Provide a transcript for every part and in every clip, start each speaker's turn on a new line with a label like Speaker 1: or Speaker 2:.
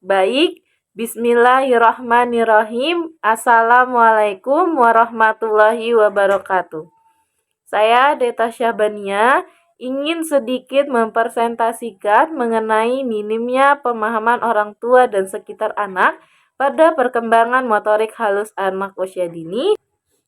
Speaker 1: Baik, bismillahirrahmanirrahim. Assalamualaikum warahmatullahi wabarakatuh. Saya Deta Syabania ingin sedikit mempresentasikan mengenai minimnya pemahaman orang tua dan sekitar anak pada perkembangan motorik halus anak usia dini.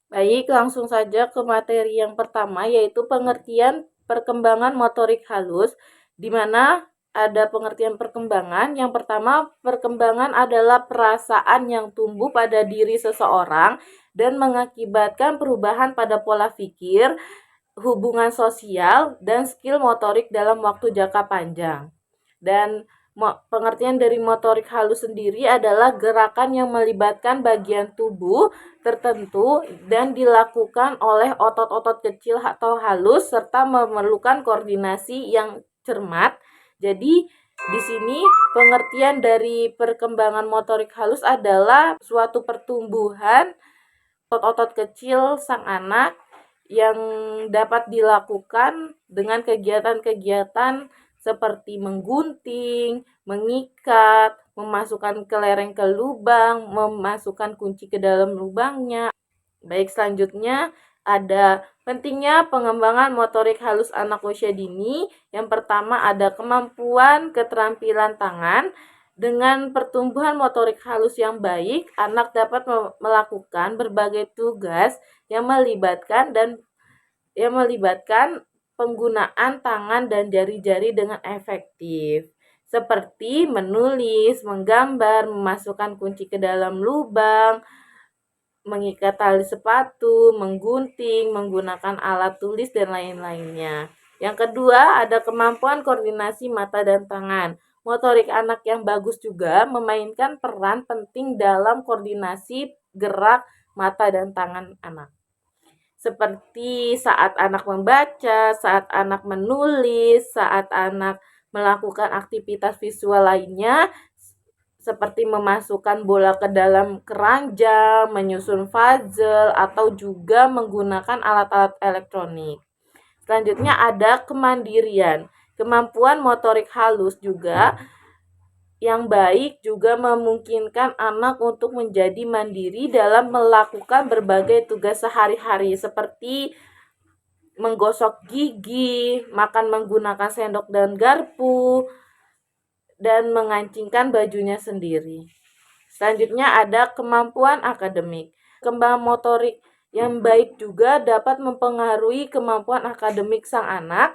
Speaker 1: Baik, langsung saja ke materi yang pertama, yaitu pengertian perkembangan motorik halus, di mana ada pengertian perkembangan. Yang pertama, perkembangan adalah perasaan yang tumbuh pada diri seseorang dan mengakibatkan perubahan pada pola pikir, hubungan sosial, dan skill motorik dalam waktu jangka panjang. Dan pengertian dari motorik halus sendiri adalah gerakan yang melibatkan bagian tubuh tertentu dan dilakukan oleh otot-otot kecil atau halus serta memerlukan koordinasi yang cermat. Jadi di sini pengertian dari perkembangan motorik halus adalah suatu pertumbuhan otot-otot kecil sang anak yang dapat dilakukan dengan kegiatan-kegiatan seperti menggunting, mengikat, memasukkan kelereng ke lubang, memasukkan kunci ke dalam lubangnya. Baik, selanjutnya ada pentingnya pengembangan motorik halus anak usia dini. Yang pertama ada kemampuan keterampilan tangan. Dengan pertumbuhan motorik halus yang baik, anak dapat melakukan berbagai tugas yang melibatkan penggunaan tangan dan jari-jari dengan efektif, seperti menulis, menggambar, memasukkan kunci ke dalam lubang, mengikat tali sepatu, menggunting, menggunakan alat tulis, dan lain-lainnya. Yang kedua, ada kemampuan koordinasi mata dan tangan. Motorik anak yang bagus juga memainkan peran penting dalam koordinasi gerak mata dan tangan anak. Seperti saat anak membaca, saat anak menulis, saat anak melakukan aktivitas visual lainnya, seperti memasukkan bola ke dalam keranjang, menyusun puzzle, atau juga menggunakan alat-alat elektronik. Selanjutnya ada kemandirian. Kemampuan motorik halus juga yang baik juga memungkinkan anak untuk menjadi mandiri dalam melakukan berbagai tugas sehari-hari seperti menggosok gigi, makan menggunakan sendok dan garpu, dan mengancingkan bajunya sendiri. Selanjutnya ada kemampuan akademik. Kembangan motorik yang baik juga dapat mempengaruhi kemampuan akademik sang anak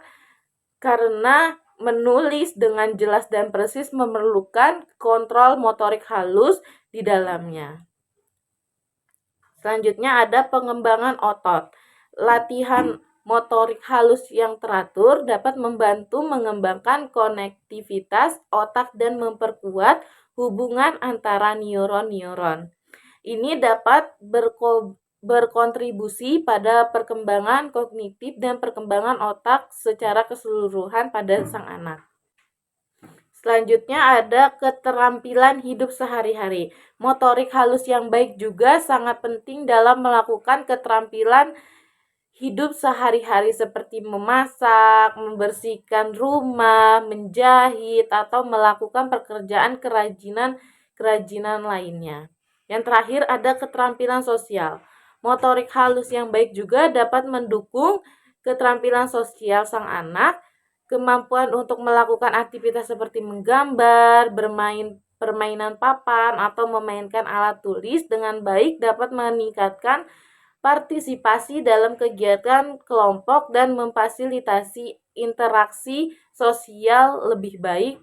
Speaker 1: karena menulis dengan jelas dan persis memerlukan kontrol motorik halus di dalamnya. Selanjutnya ada pengembangan otot. Latihan motorik halus yang teratur dapat membantu mengembangkan konektivitas otak dan memperkuat hubungan antara neuron-neuron. Ini dapat berkontribusi pada perkembangan kognitif dan perkembangan otak secara keseluruhan pada sang anak. Selanjutnya ada keterampilan hidup sehari-hari. Motorik halus yang baik juga sangat penting dalam melakukan keterampilan hidup sehari-hari seperti memasak, membersihkan rumah, menjahit, atau melakukan pekerjaan kerajinan lainnya. Yang terakhir ada keterampilan sosial. Motorik halus yang baik juga dapat mendukung keterampilan sosial sang anak, kemampuan untuk melakukan aktivitas seperti menggambar, bermain permainan papan, atau memainkan alat tulis dengan baik dapat meningkatkan partisipasi dalam kegiatan kelompok dan memfasilitasi interaksi sosial lebih baik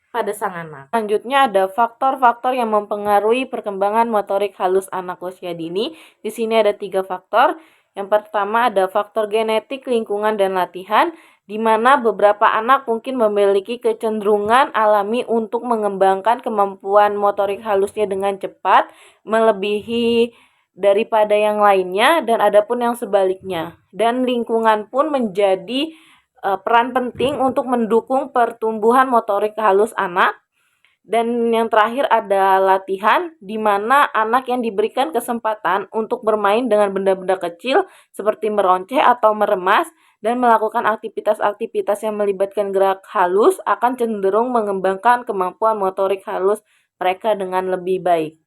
Speaker 1: pada sang anak. Selanjutnya ada faktor-faktor yang mempengaruhi perkembangan motorik halus anak usia dini. Di sini ada 3 faktor. Yang pertama ada faktor genetik, lingkungan, dan latihan, di mana beberapa anak mungkin memiliki kecenderungan alami untuk mengembangkan kemampuan motorik halusnya dengan cepat, melebihi daripada yang lainnya, dan ada pun yang sebaliknya. Dan lingkungan pun menjadi peran penting untuk mendukung pertumbuhan motorik halus anak. Dan yang terakhir ada latihan, di mana anak yang diberikan kesempatan untuk bermain dengan benda-benda kecil seperti meronceh atau meremas dan melakukan aktivitas-aktivitas yang melibatkan gerak halus akan cenderung mengembangkan kemampuan motorik halus mereka dengan lebih baik.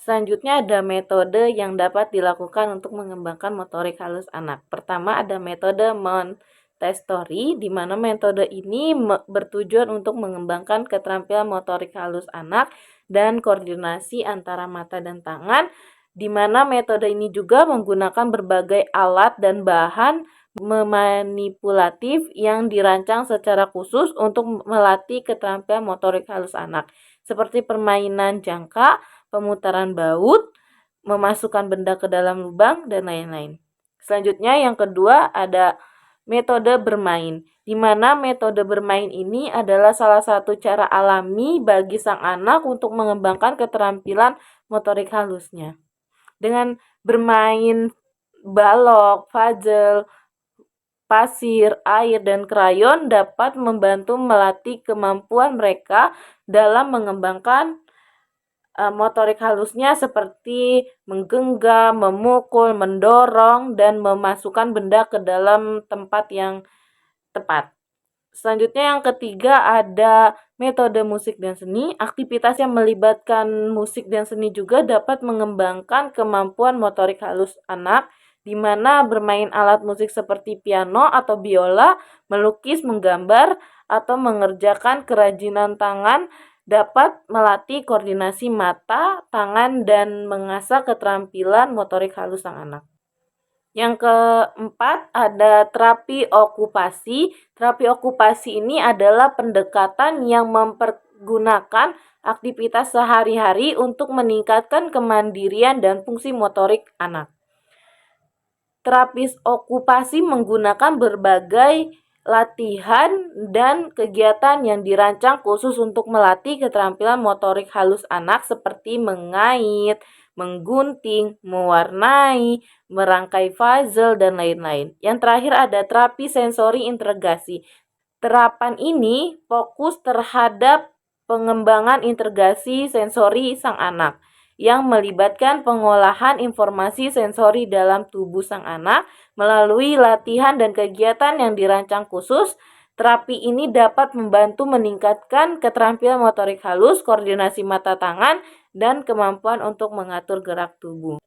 Speaker 1: Selanjutnya ada metode yang dapat dilakukan untuk mengembangkan motorik halus anak. Pertama ada metode Montessori, di mana metode ini bertujuan untuk mengembangkan keterampilan motorik halus anak dan koordinasi antara mata dan tangan, di mana metode ini juga menggunakan berbagai alat dan bahan memanipulatif yang dirancang secara khusus untuk melatih keterampilan motorik halus anak, seperti permainan jangka, pemutaran baut, memasukkan benda ke dalam lubang, dan lain-lain. Selanjutnya yang kedua ada metode bermain, di mana metode bermain ini adalah salah satu cara alami bagi sang anak untuk mengembangkan keterampilan motorik halusnya. Dengan bermain balok, puzzle, pasir, air, dan krayon dapat membantu melatih kemampuan mereka dalam mengembangkan motorik halusnya seperti menggenggam, memukul, mendorong, dan memasukkan benda ke dalam tempat yang tepat. Selanjutnya yang ketiga ada metode musik dan seni. Aktivitas yang melibatkan musik dan seni juga dapat mengembangkan kemampuan motorik halus anak, di mana bermain alat musik seperti piano atau biola, melukis, menggambar, atau mengerjakan kerajinan tangan dapat melatih koordinasi mata, tangan, dan mengasah keterampilan motorik halus sang anak. Yang keempat ada terapi okupasi. Terapi okupasi ini adalah pendekatan yang mempergunakan aktivitas sehari-hari untuk meningkatkan kemandirian dan fungsi motorik anak. Terapis okupasi menggunakan berbagai latihan dan kegiatan yang dirancang khusus untuk melatih keterampilan motorik halus anak seperti mengait, menggunting, mewarnai, merangkai puzzle, dan lain-lain. Yang terakhir ada terapi sensori integrasi. Terapan ini fokus terhadap pengembangan integrasi sensori sang anak yang melibatkan pengolahan informasi sensori dalam tubuh sang anak melalui latihan dan kegiatan yang dirancang khusus. Terapi ini dapat membantu meningkatkan keterampilan motorik halus, koordinasi mata tangan, dan kemampuan untuk mengatur gerak tubuh.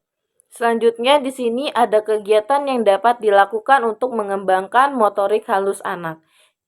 Speaker 1: Selanjutnya di sini ada kegiatan yang dapat dilakukan untuk mengembangkan motorik halus anak.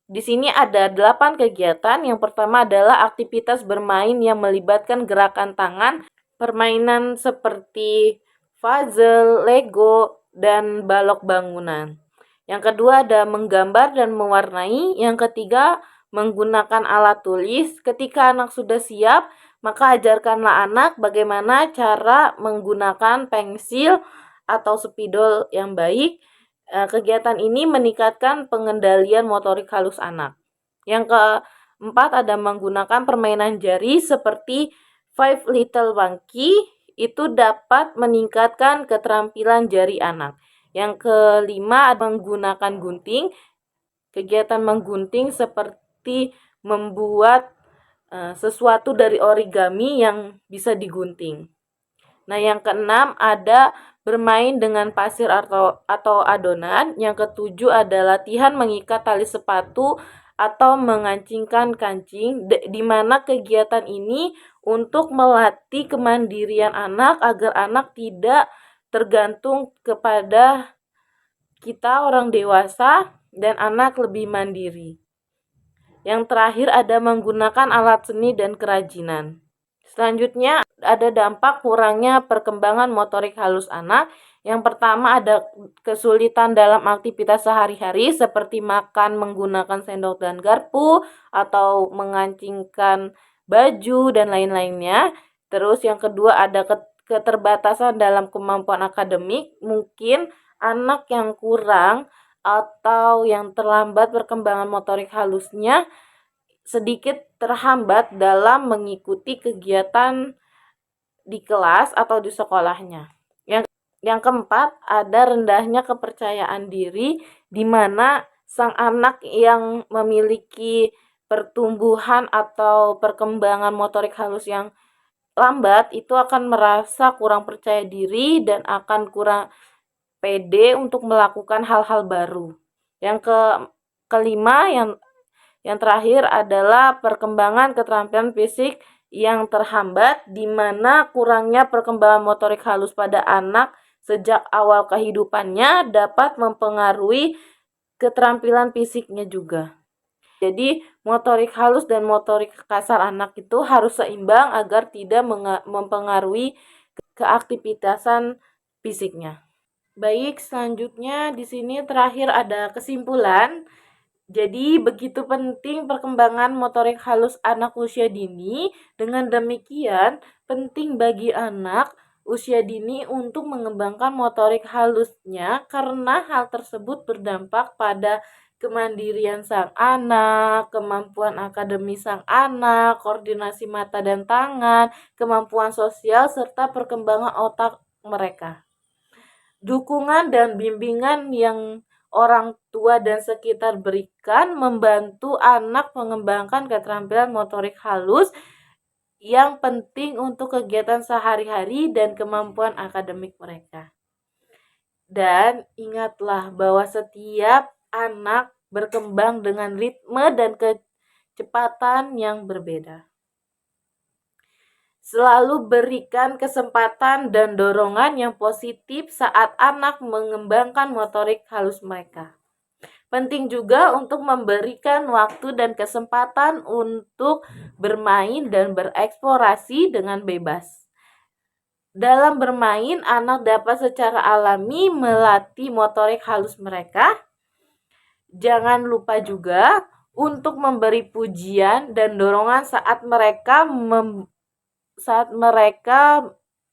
Speaker 1: Di sini ada 8 kegiatan. Yang pertama adalah aktivitas bermain yang melibatkan gerakan tangan, permainan seperti puzzle, Lego, dan balok bangunan. Yang kedua ada menggambar dan mewarnai. Yang ketiga menggunakan alat tulis. Ketika anak sudah siap, maka ajarkanlah anak bagaimana cara menggunakan pensil atau spidol yang baik. Kegiatan ini meningkatkan pengendalian motorik halus anak. Yang keempat ada menggunakan permainan jari seperti Five Little Monkey, itu dapat meningkatkan keterampilan jari anak. Yang kelima menggunakan gunting. Kegiatan menggunting seperti membuat sesuatu dari origami yang bisa digunting. Nah, yang keenam ada bermain dengan pasir atau adonan. Yang ketujuh ada latihan mengikat tali sepatu atau mengancingkan kancing, di mana kegiatan ini untuk melatih kemandirian anak agar anak tidak tergantung kepada kita orang dewasa dan anak lebih mandiri. Yang terakhir ada menggunakan alat seni dan kerajinan. Selanjutnya ada dampak kurangnya perkembangan motorik halus anak. Yang pertama ada kesulitan dalam aktivitas sehari-hari seperti makan menggunakan sendok dan garpu atau mengancingkan baju dan lain-lainnya. Terus yang kedua ada keterbatasan dalam kemampuan akademik. Mungkin anak yang kurang atau yang terlambat perkembangan motorik halusnya sedikit terhambat dalam mengikuti kegiatan di kelas atau di sekolahnya. Yang keempat, ada rendahnya kepercayaan diri, di mana sang anak yang memiliki pertumbuhan atau perkembangan motorik halus yang lambat itu akan merasa kurang percaya diri dan akan kurang pede untuk melakukan hal-hal baru. Yang kelima yang terakhir adalah perkembangan keterampilan fisik yang terhambat, di mana kurangnya perkembangan motorik halus pada anak sejak awal kehidupannya dapat mempengaruhi keterampilan fisiknya juga. Jadi, motorik halus dan motorik kasar anak itu harus seimbang agar tidak mempengaruhi keaktivitasan fisiknya. Baik, selanjutnya di sini terakhir ada kesimpulan. Jadi, begitu penting perkembangan motorik halus anak usia dini. Dengan demikian, penting bagi anak usia dini untuk mengembangkan motorik halusnya karena hal tersebut berdampak pada kemandirian sang anak, kemampuan akademis sang anak, koordinasi mata dan tangan, kemampuan sosial, serta perkembangan otak mereka. Dukungan dan bimbingan yang orang tua dan sekitar berikan membantu anak mengembangkan keterampilan motorik halus yang penting untuk kegiatan sehari-hari dan kemampuan akademik mereka. Dan ingatlah bahwa setiap anak berkembang dengan ritme dan kecepatan yang berbeda. Selalu berikan kesempatan dan dorongan yang positif saat anak mengembangkan motorik halus mereka. Penting juga untuk memberikan waktu dan kesempatan untuk bermain dan bereksplorasi dengan bebas. Dalam bermain, anak dapat secara alami melatih motorik halus mereka. Jangan lupa juga untuk memberi pujian dan dorongan saat mereka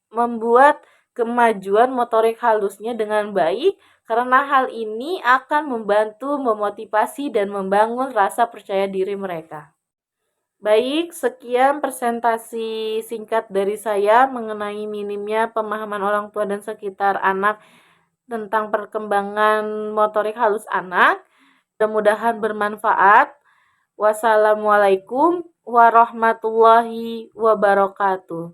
Speaker 1: membuat kemajuan motorik halusnya dengan baik, karena hal ini akan membantu memotivasi dan membangun rasa percaya diri mereka. Baik, sekian presentasi singkat dari saya mengenai minimnya pemahaman orang tua dan sekitar anak tentang perkembangan motorik halus anak. Mudah-mudahan bermanfaat. Wassalamualaikum warahmatullahi wabarakatuh.